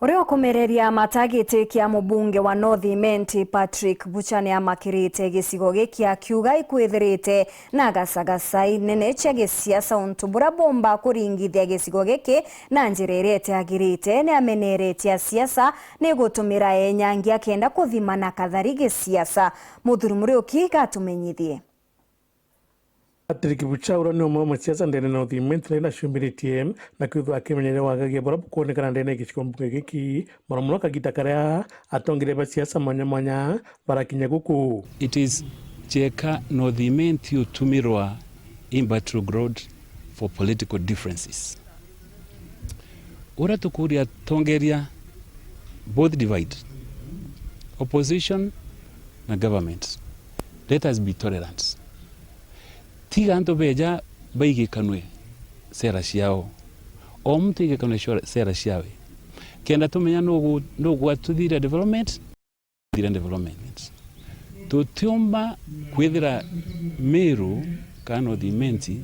Ureo kumereria matagite kia mubunge wa North Imenti Patrick Bucha ni amakirite gicigo gikia kiuga ikwithirite na gacagasa inene cia giciasa untubura bomba kuringithia gicigo giki na njira irete agirite ni ameneretie siasa ni gutumira enyangi akenda kuthimana kathari giciasa. Muthuri Muriuki gatumenyithie. Patrick Bucha ura ni umwe siasa ndene na North Imenti na shumbiritie na kwithwa akimenyere wagagie bora kuonekana ndene gicigo mbunge giki maramuno kagita karia atongire ba siasa mwanya barakinya guku. It is Ciaca North Imenti utumirwa in battleground for political differences. Ura tukuria tongeria both divide opposition na government. Let us be tolerant. Tiga anto beja baigi kanwe sera ciao o mtu ige kanwe sera ciawe kenda tumenya no gwatuthira development tutiomba kwithira Meru kana North Imenti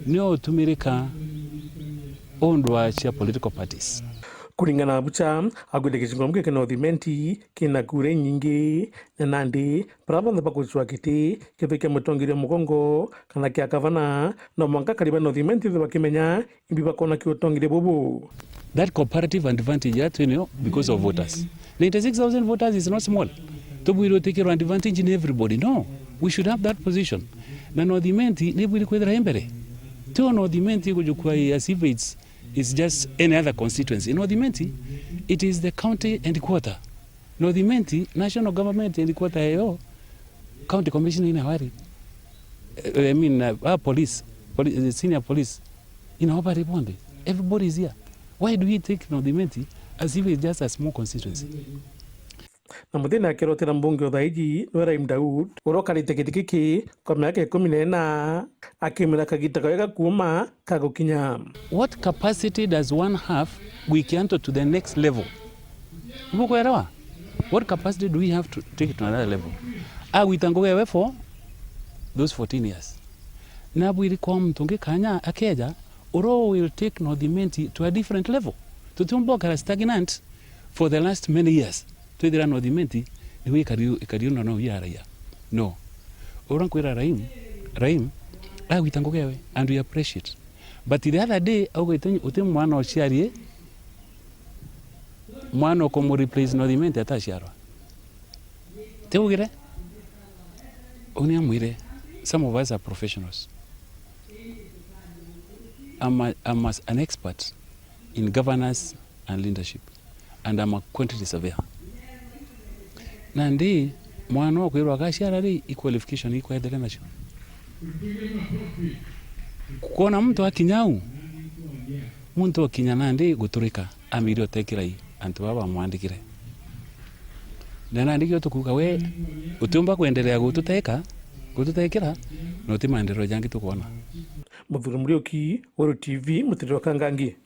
no tumirika ondwa cia political parties. Kulingana na Bucha agwile gicigo mbunge kia North Imenti kina kure nyingi na nandi parabonde pakuchwa kiti kithike mutongire mugongo kana kia gavana no mwanka kariba North Imenti bakimenya imbi bakona kiotongire bubu. That comparative advantage that we know because of voters. 96,000 voters is not small. To we take advantage in everybody. No, we should have that position. Na North Imenti ni buli kwethira embere. To North Imenti kujukwa as if it's just any other constituency. In North Imenti, it is the county and quarter. North Imenti, national government and quarter AO, county commissioner in Hawari. I mean, our police, senior police, in Hawari Bonde. Everybody is here. Why do we take North Imenti as if it's just a small constituency? Na muthina kirotera mbunge uthaiji Wera Daud urokarite kitikiki kwa miaka 14 akimira kagita kawega kuma kagukinya. What capacity does one have we can to the next level? Mukwerawa. What capacity do we have to take it to another level? We can go for those 14 years. Na bwiri kwa mtungi kanya akeja uro will take North Imenti to a different level. Tutumbo kara stagnant for the last many years. To the North Imenti ni we kariuna no yara ya. No. Orang kwera Raim we can go away and we appreciate. But the other day utem mwana oshiarie mwana komo replace North Imenti atashiarwa. Teugire Oniamwire, some of us are professionals. I'm an expert in governance and leadership, and I'm a quantity surveyor. Nandi mwana wa kwirwa kashiara ri qualification iko endelea nacho. Kuona mtu akinyau muntu akinyana ndi guturika amirio tekirai antu baba mwandikire. Na nandikio tukuka we utumba kuendelea gututekera no timandiro jangi tukona. Muthuri Muriuki, Wero TV, Mutirwa Kangangi.